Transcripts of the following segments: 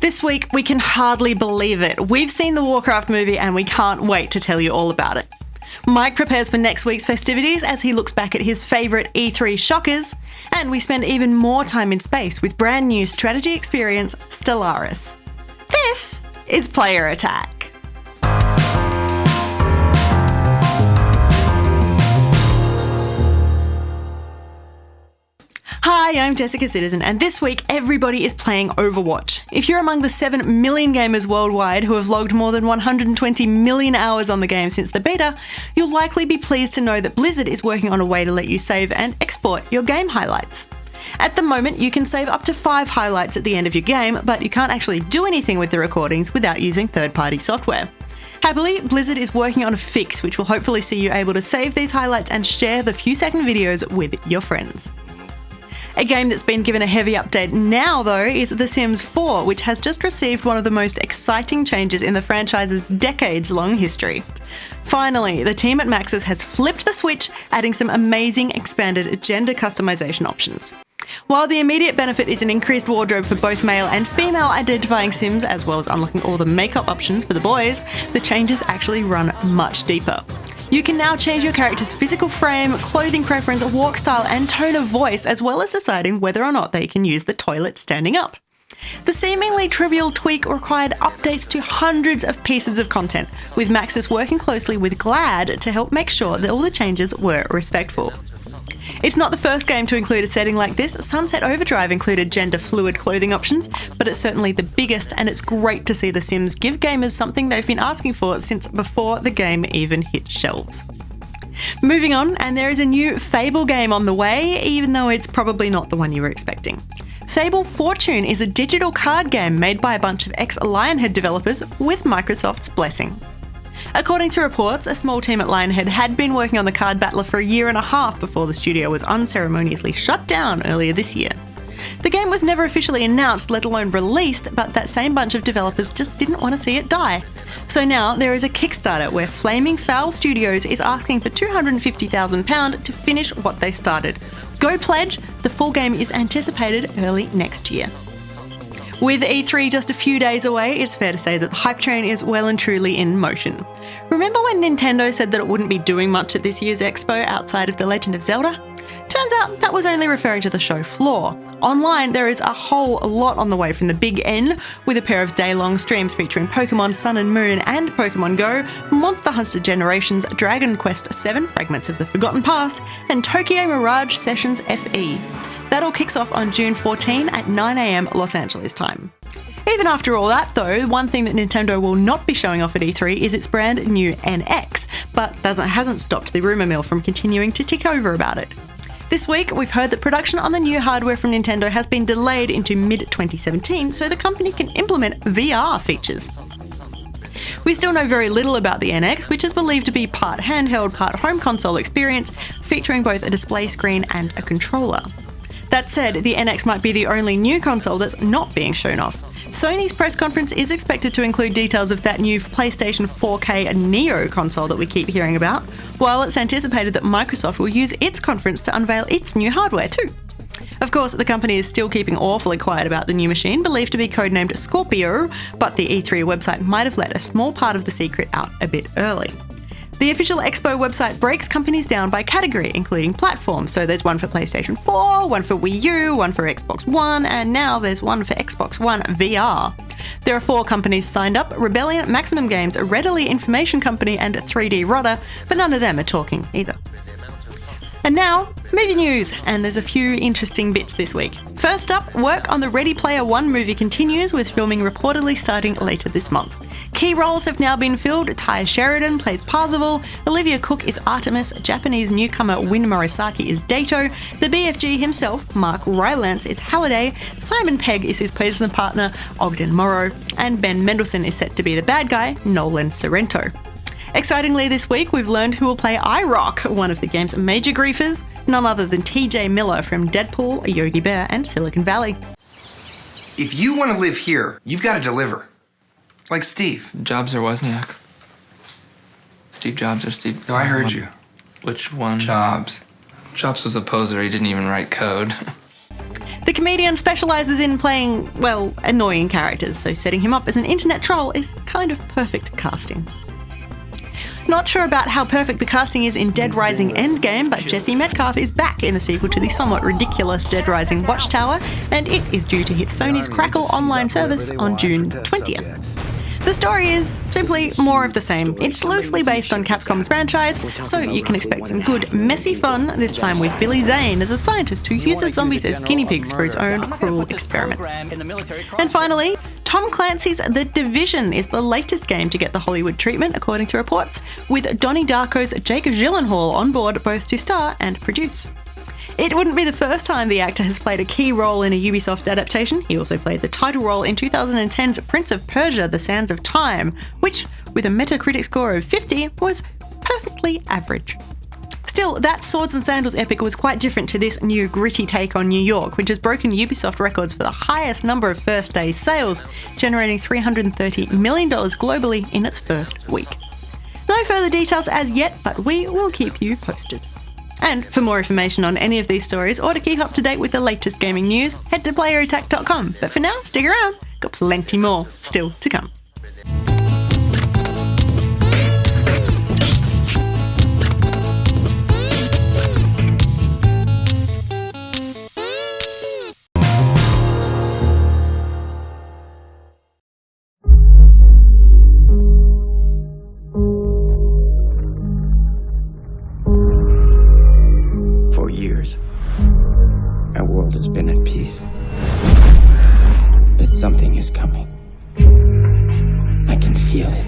This week, we can hardly believe it. We've seen the Warcraft movie and we can't wait to tell you all about it. Mike prepares for next week's festivities as he looks back at his favourite E3 shockers, and we spend even more time in space with brand new strategy experience Stellaris. This is Player Attack. Hi, I'm Jessica Citizen, and this week everybody is playing Overwatch. If you're among the 7 million gamers worldwide who have logged more than 120 million hours on the game since the beta, you'll likely be pleased to know that Blizzard is working on a way to let you save and export your game highlights. At the moment, you can save up to 5 highlights at the end of your game, but you can't actually do anything with the recordings without using third-party software. Happily, Blizzard is working on a fix which will hopefully see you able to save these highlights and share the few-second videos with your friends. A game that's been given a heavy update now, though, is The Sims 4, which has just received one of the most exciting changes in the franchise's decades-long history. Finally, the team at Maxis has flipped the switch, adding some amazing expanded gender customization options. While the immediate benefit is an increased wardrobe for both male and female identifying Sims, as well as unlocking all the makeup options for the boys, the changes actually run much deeper. You can now change your character's physical frame, clothing preference, walk style, and tone of voice, as well as deciding whether or not they can use the toilet standing up. The seemingly trivial tweak required updates to hundreds of pieces of content, with Maxis working closely with GLAD to help make sure that all the changes were respectful. It's not the first game to include a setting like this. Sunset Overdrive included gender-fluid clothing options, but it's certainly the biggest, and it's great to see The Sims give gamers something they've been asking for since before the game even hit shelves. Moving on, and there is a new Fable game on the way, even though it's probably not the one you were expecting. Fable Fortune is a digital card game made by a bunch of ex-Lionhead developers with Microsoft's blessing. According to reports, a small team at Lionhead had been working on the card battler for a year and a half before the studio was unceremoniously shut down earlier this year. The game was never officially announced, let alone released, but that same bunch of developers just didn't want to see it die. So now there is a Kickstarter where Flaming Fowl Studios is asking for £250,000 to finish what they started. Go pledge! The full game is anticipated early next year. With E3 just a few days away, it's fair to say that the hype train is well and truly in motion. Remember when Nintendo said that it wouldn't be doing much at this year's expo outside of The Legend of Zelda? Turns out that was only referring to the show floor. Online, there is a whole lot on the way from the Big N, with a pair of day-long streams featuring Pokemon Sun and Moon and Pokemon Go, Monster Hunter Generations, Dragon Quest VII Fragments of the Forgotten Past, and Tokyo Mirage Sessions FE. That all kicks off on June 14 at 9 AM Los Angeles time. Even after all that, though, one thing that Nintendo will not be showing off at E3 is its brand new NX, but hasn't stopped the rumour mill from continuing to tick over about it. This week, we've heard that production on the new hardware from Nintendo has been delayed into mid-2017 so the company can implement VR features. We still know very little about the NX, which is believed to be part handheld, part home console experience, featuring both a display screen and a controller. That said, the NX might be the only new console that's not being shown off. Sony's press conference is expected to include details of that new PlayStation 4K Neo console that we keep hearing about, while it's anticipated that Microsoft will use its conference to unveil its new hardware too. Of course, the company is still keeping awfully quiet about the new machine, believed to be codenamed Scorpio, but the E3 website might have let a small part of the secret out a bit early. The official Expo website breaks companies down by category, including platforms. So there's one for PlayStation 4, one for Wii U, one for Xbox One, and now there's one for Xbox One VR. There are 4 companies signed up: Rebellion, Maximum Games, Readily Information Company, and 3D Rudder, but none of them are talking either. And now, movie news, and there's a few interesting bits this week. First up, work on the Ready Player One movie continues, with filming reportedly starting later this month. Key roles have now been filled. Tyre Sheridan plays Parzival, Olivia Cook is Artemis, Japanese newcomer Win Morisaki is Dato, the BFG himself, Mark Rylance, is Halliday, Simon Pegg is his personal partner, Ogden Morrow, and Ben Mendelsohn is set to be the bad guy, Nolan Sorrento. Excitingly this week, we've learned who will play IROC, one of the game's major griefers, none other than TJ Miller from Deadpool, Yogi Bear, and Silicon Valley. If you want to live here, you've got to deliver. Like Steve. Jobs or Wozniak? Steve Jobs or Steve... No, I heard you. Which one? Jobs. Jobs was a poser. He didn't even write code. The comedian specialises in playing, well, annoying characters, so setting him up as an internet troll is kind of perfect casting. Not sure about how perfect the casting is in Dead Rising Endgame, but Jesse Metcalfe is back in the sequel to the somewhat ridiculous Dead Rising Watchtower, and it is due to hit Sony's Crackle online service on June 20th. The story is simply more of the same. It's loosely based on Capcom's franchise, so you can expect some good, messy fun, this time with Billy Zane as a scientist who uses zombies as guinea pigs for his own cruel experiments. And finally, Tom Clancy's The Division is the latest game to get the Hollywood treatment, according to reports, with Donnie Darko's Jake Gyllenhaal on board both to star and produce. It wouldn't be the first time the actor has played a key role in a Ubisoft adaptation. He also played the title role in 2010's Prince of Persia: The Sands of Time, which, with a Metacritic score of 50, was perfectly average. Still, that Swords and Sandals epic was quite different to this new gritty take on New York, which has broken Ubisoft records for the highest number of first-day sales, generating $330 million globally in its first week. No further details as yet, but we will keep you posted. And for more information on any of these stories, or to keep up to date with the latest gaming news, head to playerattack.com. But for now, stick around, got plenty more still to come. For years, our world has been at peace. But something is coming. I can feel it.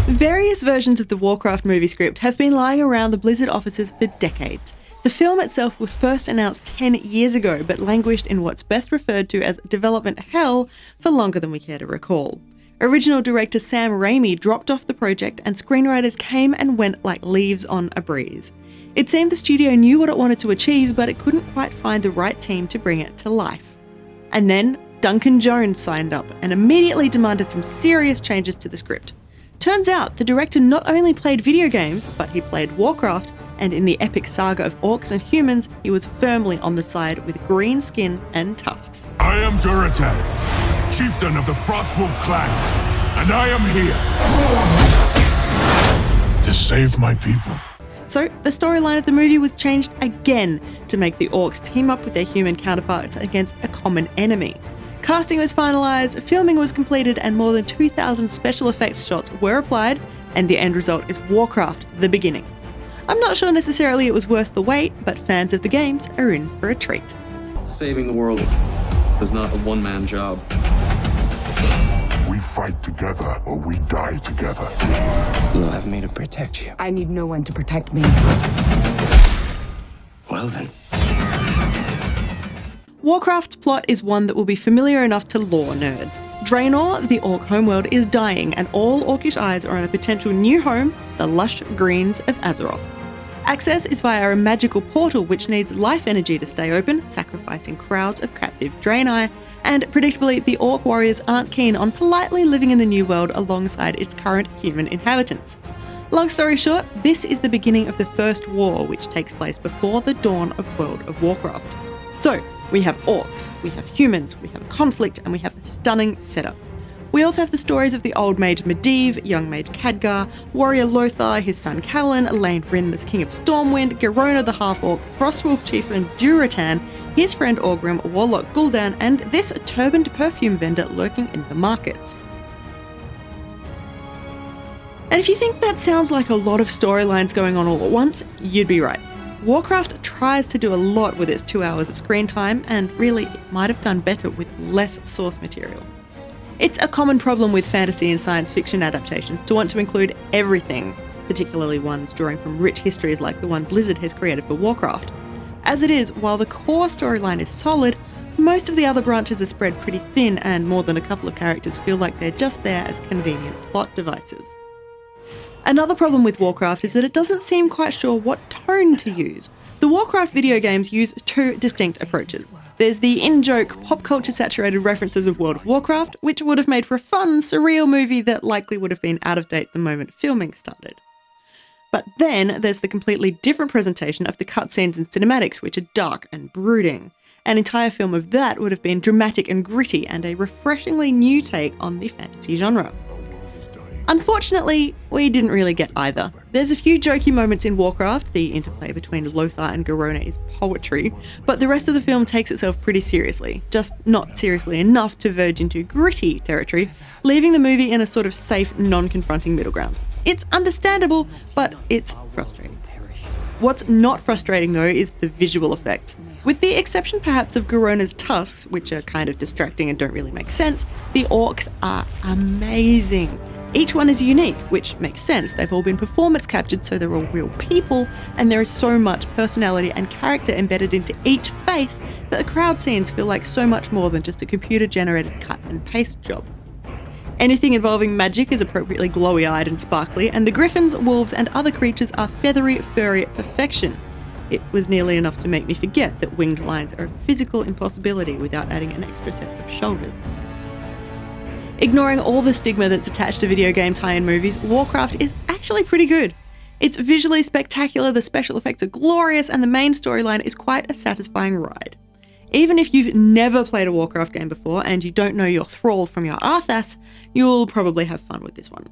Various versions of the Warcraft movie script have been lying around the Blizzard offices for decades. The film itself was first announced 10 years ago, but languished in what's best referred to as development hell for longer than we care to recall. Original director Sam Raimi dropped off the project, and screenwriters came and went like leaves on a breeze. It seemed the studio knew what it wanted to achieve, but it couldn't quite find the right team to bring it to life. And then Duncan Jones signed up and immediately demanded some serious changes to the script. Turns out the director not only played video games, but he played Warcraft, and in the epic saga of orcs and humans, he was firmly on the side with green skin and tusks. I am Duratan, chieftain of the Frostwolf clan, and I am here to save my people. So the storyline of the movie was changed again to make the orcs team up with their human counterparts against a common enemy. Casting was finalised, filming was completed, and more than 2,000 special effects shots were applied, and the end result is Warcraft: The Beginning. I'm not sure necessarily it was worth the wait, but fans of the games are in for a treat. Saving the world is not a one-man job. We fight together or we die together. You'll have me to protect you. I need no one to protect me. Well then. Warcraft's plot is one that will be familiar enough to lore nerds. Draenor, the orc homeworld, is dying, and all orcish eyes are on a potential new home, the lush greens of Azeroth. Access is via a magical portal which needs life energy to stay open, sacrificing crowds of captive Draenei, and predictably the orc warriors aren't keen on politely living in the new world alongside its current human inhabitants. Long story short, this is the beginning of the First War, which takes place before the dawn of World of Warcraft. So, we have orcs, we have humans, we have conflict, and we have a stunning setup. We also have the stories of the old mage Medivh, young mage Khadgar, warrior Lothar, his son Callan, Elaine Ryn, the king of Stormwind, Garona the half-orc, Frostwolf chieftain Duratan, his friend Orgrim, warlock Gul'dan, and this turbaned perfume vendor lurking in the markets. And if you think that sounds like a lot of storylines going on all at once, you'd be right. Warcraft tries to do a lot with its 2 hours of screen time, and really it might have done better with less source material. It's a common problem with fantasy and science fiction adaptations to want to include everything, particularly ones drawing from rich histories like the one Blizzard has created for Warcraft. As it is, while the core storyline is solid, most of the other branches are spread pretty thin, and more than a couple of characters feel like they're just there as convenient plot devices. Another problem with Warcraft is that it doesn't seem quite sure what tone to use. The Warcraft video games use two distinct approaches. There's the in-joke, pop culture saturated references of World of Warcraft, which would have made for a fun, surreal movie that likely would have been out of date the moment filming started. But then there's the completely different presentation of the cutscenes and cinematics, which are dark and brooding. An entire film of that would have been dramatic and gritty and a refreshingly new take on the fantasy genre. Unfortunately, we didn't really get either. There's a few jokey moments in Warcraft, the interplay between Lothar and Garona is poetry, but the rest of the film takes itself pretty seriously, just not seriously enough to verge into gritty territory, leaving the movie in a sort of safe, non-confronting middle ground. It's understandable, but it's frustrating. What's not frustrating though is the visual effects. With the exception perhaps of Garona's tusks, which are kind of distracting and don't really make sense, the orcs are amazing. Each one is unique, which makes sense. They've all been performance captured, so they're all real people, and there is so much personality and character embedded into each face that the crowd scenes feel like so much more than just a computer-generated cut and paste job. Anything involving magic is appropriately glowy-eyed and sparkly, and the griffins, wolves, and other creatures are feathery, furry perfection. It was nearly enough to make me forget that winged lions are a physical impossibility without adding an extra set of shoulders. Ignoring all the stigma that's attached to video game tie-in movies, Warcraft is actually pretty good. It's visually spectacular, the special effects are glorious, and the main storyline is quite a satisfying ride. Even if you've never played a Warcraft game before and you don't know your thrall from your Arthas, you'll probably have fun with this one.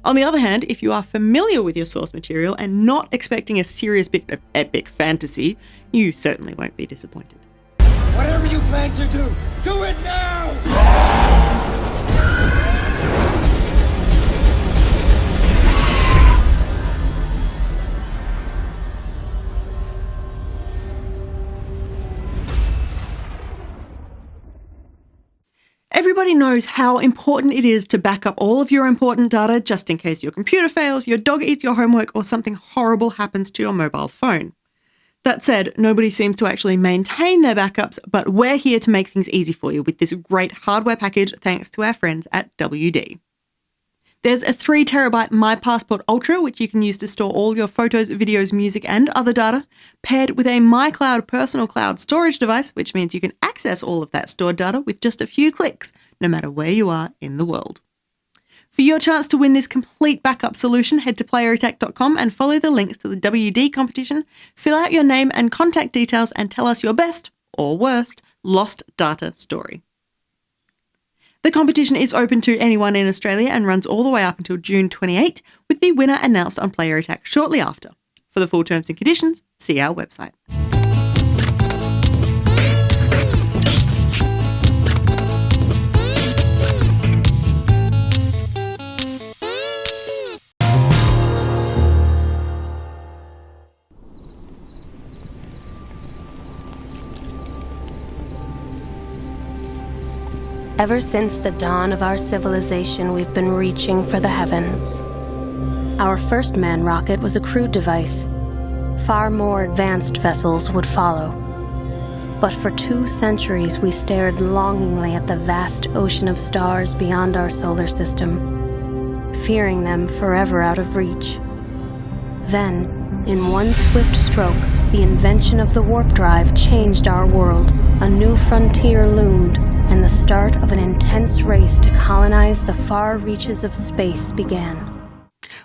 On the other hand, if you are familiar with your source material and not expecting a serious bit of epic fantasy, you certainly won't be disappointed. Whatever you plan to do it now! Everybody knows how important it is to back up all of your important data just in case your computer fails, your dog eats your homework, or something horrible happens to your mobile phone. That said, nobody seems to actually maintain their backups, but we're here to make things easy for you with this great hardware package thanks to our friends at WD. There's a 3TB My Passport Ultra, which you can use to store all your photos, videos, music, and other data, paired with a MyCloud personal cloud storage device, which means you can access all of that stored data with just a few clicks, no matter where you are in the world. For your chance to win this complete backup solution, head to playerattack.com and follow the links to the WD competition, fill out your name and contact details, and tell us your best, or worst, lost data story. The competition is open to anyone in Australia and runs all the way up until June 28, with the winner announced on Player Attack shortly after. For the full terms and conditions, see our website. Ever since the dawn of our civilization, we've been reaching for the heavens. Our first manned rocket was a crude device. Far more advanced vessels would follow. But for 2 centuries, we stared longingly at the vast ocean of stars beyond our solar system, fearing them forever out of reach. Then, in one swift stroke, the invention of the warp drive changed our world. A new frontier loomed, and the start of an intense race to colonize the far reaches of space began.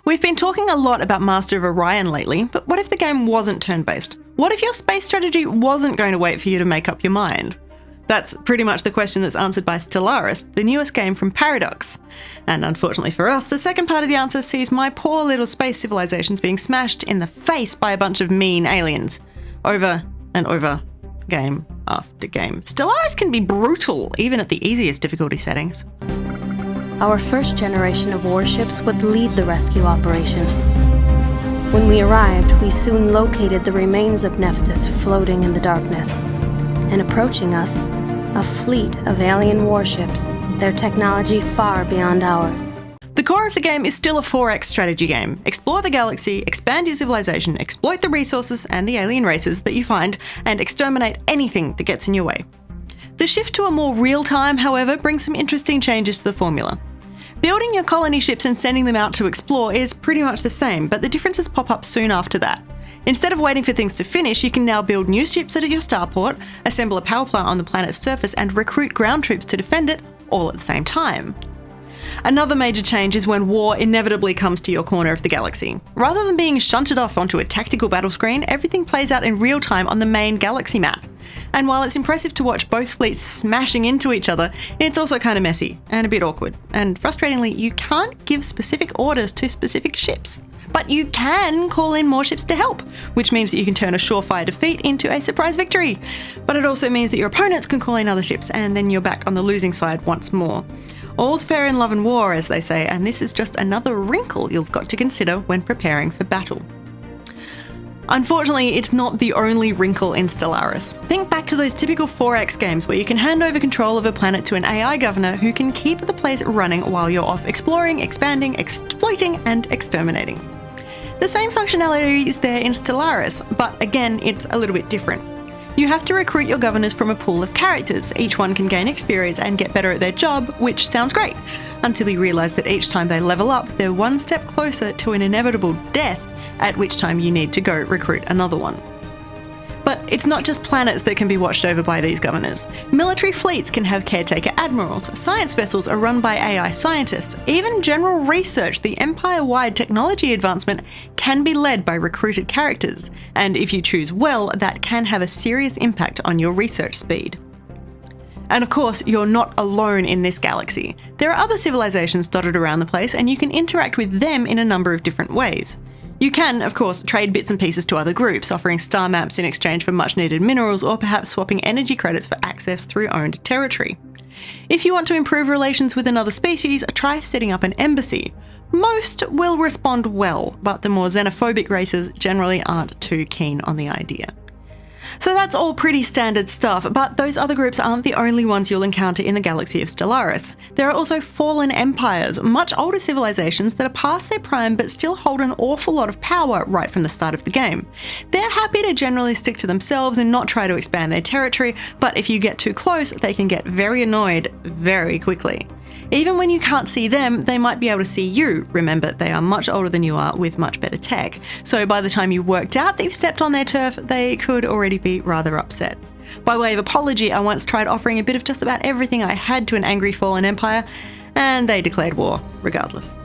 We've been talking a lot about Master of Orion lately, but what if the game wasn't turn-based? What if your space strategy wasn't going to wait for you to make up your mind? That's pretty much the question that's answered by Stellaris, the newest game from Paradox. And unfortunately for us, the second part of the answer sees my poor little space civilizations being smashed in the face by a bunch of mean aliens. Over and over, game after game. Stellaris can be brutal, even at the easiest difficulty settings. Our first generation of warships would lead the rescue operation. When we arrived, we soon located the remains of Nephthys floating in the darkness. And approaching us, a fleet of alien warships, their technology far beyond ours. The core of the game is still a 4X strategy game. Explore the galaxy, expand your civilization, exploit the resources and the alien races that you find, and exterminate anything that gets in your way. The shift to a more real-time, however, brings some interesting changes to the formula. Building your colony ships and sending them out to explore is pretty much the same, but the differences pop up soon after that. Instead of waiting for things to finish, you can now build new ships at your starport, assemble a power plant on the planet's surface, and recruit ground troops to defend it all at the same time. Another major change is when war inevitably comes to your corner of the galaxy. Rather than being shunted off onto a tactical battle screen, everything plays out in real time on the main galaxy map. And while it's impressive to watch both fleets smashing into each other, it's also kind of messy and a bit awkward. And frustratingly, you can't give specific orders to specific ships. But you can call in more ships to help, which means that you can turn a surefire defeat into a surprise victory. But it also means that your opponents can call in other ships, and then you're back on the losing side once more. All's fair in love and war, as they say, and this is just another wrinkle you've got to consider when preparing for battle. Unfortunately, it's not the only wrinkle in Stellaris. Think back to those typical 4X games where you can hand over control of a planet to an AI governor who can keep the place running while you're off exploring, expanding, exploiting, and exterminating. The same functionality is there in Stellaris, but again, it's a little bit different. You have to recruit your governors from a pool of characters. Each one can gain experience and get better at their job, which sounds great, until you realise that each time they level up, they're one step closer to an inevitable death, at which time you need to go recruit another one. But it's not just planets that can be watched over by these governors. Military fleets can have caretaker admirals, science vessels are run by AI scientists, even general research, the empire-wide technology advancement, can be led by recruited characters, and if you choose well, that can have a serious impact on your research speed. And of course, you're not alone in this galaxy. There are other civilizations dotted around the place, and you can interact with them in a number of different ways. You can, of course, trade bits and pieces to other groups, offering star maps in exchange for much needed minerals, or perhaps swapping energy credits for access through owned territory. If you want to improve relations with another species, try setting up an embassy. Most will respond well, but the more xenophobic races generally aren't too keen on the idea. So that's all pretty standard stuff, but those other groups aren't the only ones you'll encounter in the galaxy of Stellaris. There are also fallen empires, much older civilizations that are past their prime but still hold an awful lot of power right from the start of the game. They're happy to generally stick to themselves and not try to expand their territory, but if you get too close, they can get very annoyed very quickly. Even when you can't see them, they might be able to see you. Remember, they are much older than you are with much better tech. So by the time you worked out that you've stepped on their turf, they could already be rather upset. By way of apology, I once tried offering a bit of just about everything I had to an angry fallen empire, and they declared war, regardless.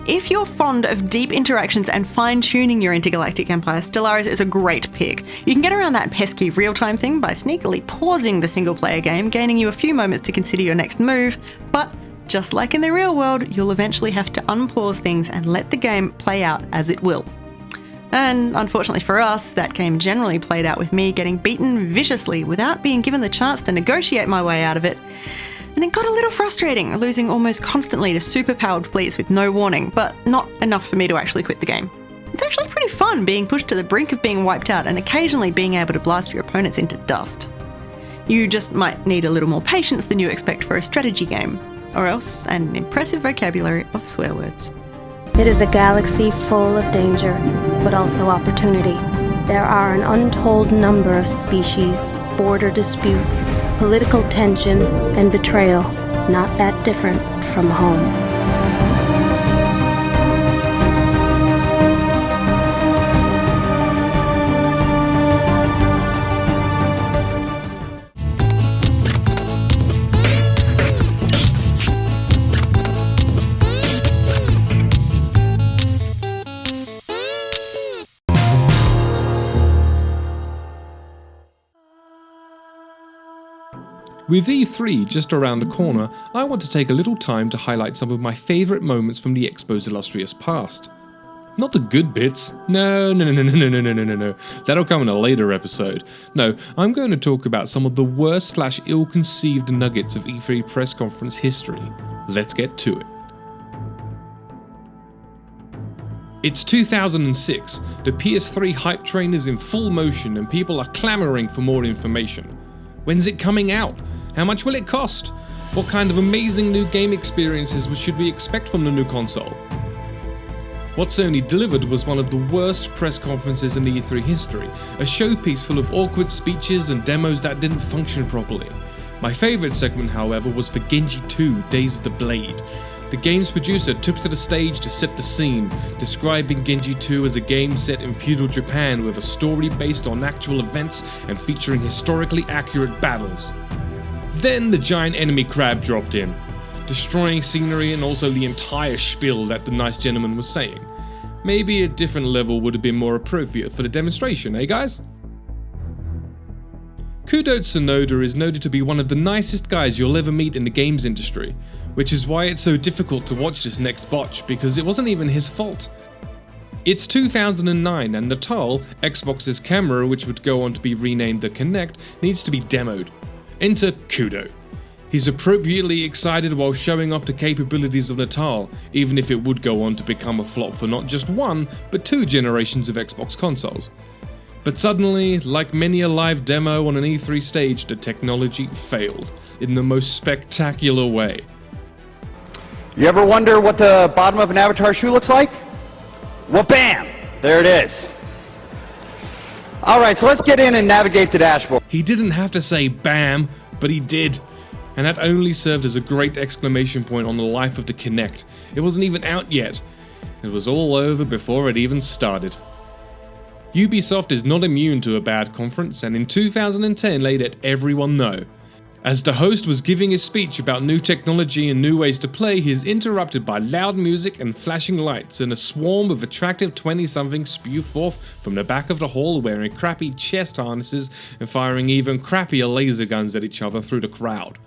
If you're fond of deep interactions and fine-tuning your intergalactic empire, Stellaris is a great pick. You can get around that pesky real-time thing by sneakily pausing the single-player game, gaining you a few moments to consider your next move, but just like in the real world, you'll eventually have to unpause things and let the game play out as it will. And unfortunately for us, that game generally played out with me getting beaten viciously without being given the chance to negotiate my way out of it. And it got a little frustrating, losing almost constantly to superpowered fleets with no warning, but not enough for me to actually quit the game. It's actually pretty fun being pushed to the brink of being wiped out and occasionally being able to blast your opponents into dust. You just might need a little more patience than you expect for a strategy game, or else an impressive vocabulary of swear words. It is a galaxy full of danger, but also opportunity. There are an untold number of species, border disputes, political tension, and betrayal, not that different from home. With E3 just around the corner, I want to take a little time to highlight some of my favourite moments from the Expo's illustrious past. Not the good bits. No. That'll come in a later episode. No, I'm going to talk about some of the worst/ill-conceived nuggets of E3 press conference history. Let's get to it. It's 2006. The PS3 hype train is in full motion and people are clamouring for more information. When's it coming out? How much will it cost? What kind of amazing new game experiences should we expect from the new console? What Sony delivered was one of the worst press conferences in the E3 history, a showpiece full of awkward speeches and demos that didn't function properly. My favourite segment, however, was for Genji 2: Days of the Blade. The game's producer took to the stage to set the scene, describing Genji 2 as a game set in feudal Japan with a story based on actual events and featuring historically accurate battles. Then the giant enemy crab dropped in. destroying scenery and also the entire spiel that the nice gentleman was saying. Maybe a different level would have been more appropriate for the demonstration, eh guys? Kudo Tsunoda is noted to be one of the nicest guys you'll ever meet in the games industry, which is why it's so difficult to watch this next botch, because it wasn't even his fault. It's 2009 and Natal, Xbox's camera, which would go on to be renamed the Kinect, needs to be demoed. Enter Kudo. He's appropriately excited while showing off the capabilities of Natal, even if it would go on to become a flop for not just one, but 2 generations of Xbox consoles. But suddenly, like many a live demo on an E3 stage, the technology failed in the most spectacular way. You ever wonder what the bottom of an Avatar shoe looks like? Well, bam! There it is. Alright, so let's get in and navigate the dashboard. He didn't have to say BAM, but he did. And that only served as a great exclamation point on the life of the Kinect. It wasn't even out yet. It was all over before it even started. Ubisoft is not immune to a bad conference, and in 2010 they let everyone know. As the host was giving his speech about new technology and new ways to play, he is interrupted by loud music and flashing lights, and a swarm of attractive 20-somethings spew forth from the back of the hall wearing crappy chest harnesses and firing even crappier laser guns at each other through the crowd.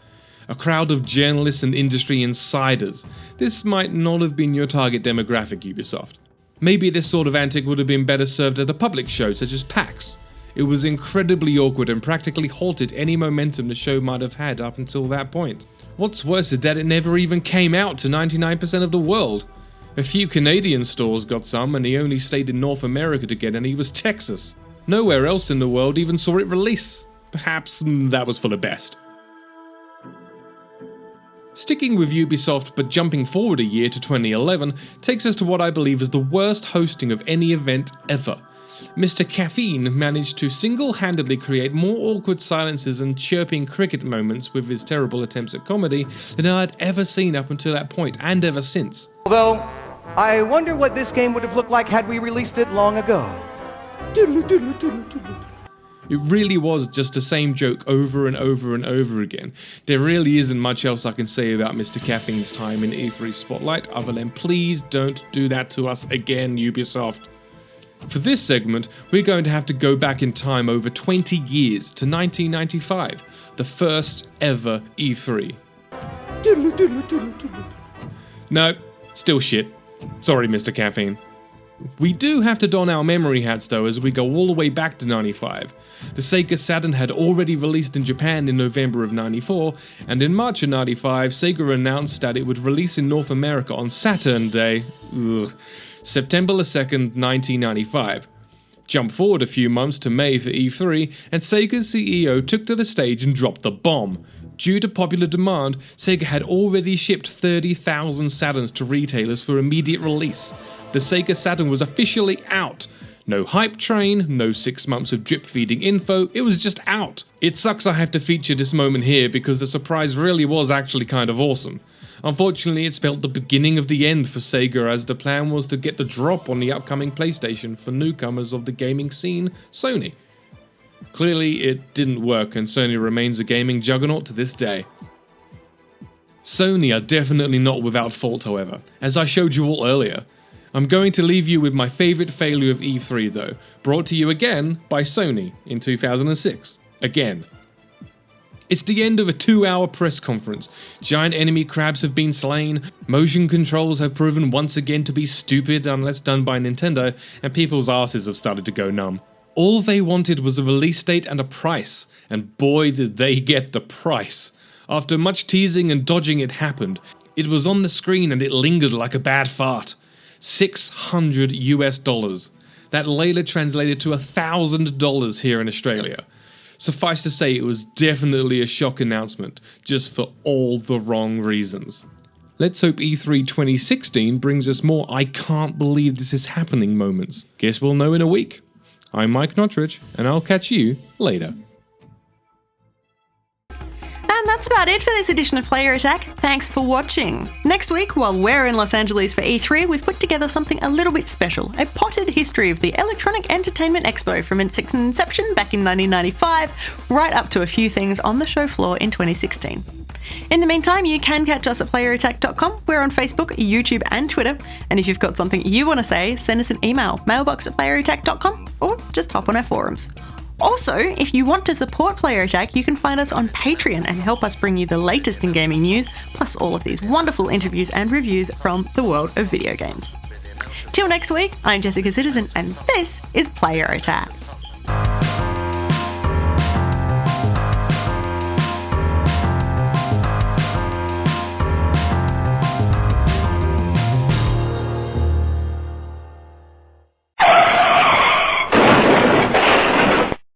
A crowd of journalists and industry insiders. This might not have been your target demographic, Ubisoft. Maybe this sort of antic would have been better served at a public show such as PAX. It was incredibly awkward and practically halted any momentum the show might have had up until that point. What's worse is that it never even came out to 99% of the world. A few Canadian stores got some, and the only state in North America to get any was Texas. Nowhere else in the world even saw it release. Perhaps that was for the best. Sticking with Ubisoft but jumping forward a year to 2011 takes us to what I believe is the worst hosting of any event ever. Mr. Caffeine managed to single-handedly create more awkward silences and chirping cricket moments with his terrible attempts at comedy than I had ever seen up until that point, and ever since. Although, I wonder what this game would have looked like had we released it long ago. It really was just the same joke over and over and over again. There really isn't much else I can say about Mr. Caffeine's time in E3 Spotlight other than please don't do that to us again, Ubisoft. For this segment, we're going to have to go back in time over 20 years to 1995, the first ever E3. No, still shit. Sorry, Mr. Caffeine. We do have to don our memory hats though as we go all the way back to 95. The Sega Saturn had already released in Japan in November of 94, and in March of 95, Sega announced that it would release in North America on Saturn Day, September 2nd, 1995. Jump forward a few months to May for E3, and Sega's CEO took to the stage and dropped the bomb. Due to popular demand, Sega had already shipped 30,000 Saturns to retailers for immediate release. The Sega Saturn was officially out. No hype train, no 6 months of drip feeding info, it was just out. It sucks I have to feature this moment here because the surprise really was actually kind of awesome. Unfortunately, it spelled the beginning of the end for Sega, as the plan was to get the drop on the upcoming PlayStation for newcomers of the gaming scene, Sony. Clearly, it didn't work, and Sony remains a gaming juggernaut to this day. Sony are definitely not without fault, however, as I showed you all earlier. I'm going to leave you with my favourite failure of E3 though, brought to you again by Sony in 2006. Again. It's the end of a 2-hour press conference. Giant enemy crabs have been slain, motion controls have proven once again to be stupid unless done by Nintendo, and people's asses have started to go numb. All they wanted was a release date and a price, and boy did they get the price. After much teasing and dodging it happened. It was on the screen and it lingered like a bad fart. $600 US. That later translated to $1,000 here in Australia. Suffice to say, it was definitely a shock announcement, just for all the wrong reasons. Let's hope E3 2016 brings us more I can't believe this is happening moments. Guess we'll know in a week. I'm Mike Nottrich, and I'll catch you later. And that's about it for this edition of Player Attack. Thanks for watching. Next week, while we're in Los Angeles for E3, we've put together something a little bit special, a potted history of the Electronic Entertainment Expo from its inception back in 1995, right up to a few things on the show floor in 2016. In the meantime, you can catch us at playerattack.com. We're on Facebook, YouTube, and Twitter. And if you've got something you want to say, send us an email, mailbox@playerattack.com, or just hop on our forums. Also, if you want to support Player Attack, you can find us on Patreon and help us bring you the latest in gaming news, plus all of these wonderful interviews and reviews from the world of video games. Till next week, I'm Jessica Citizen, and this is Player Attack.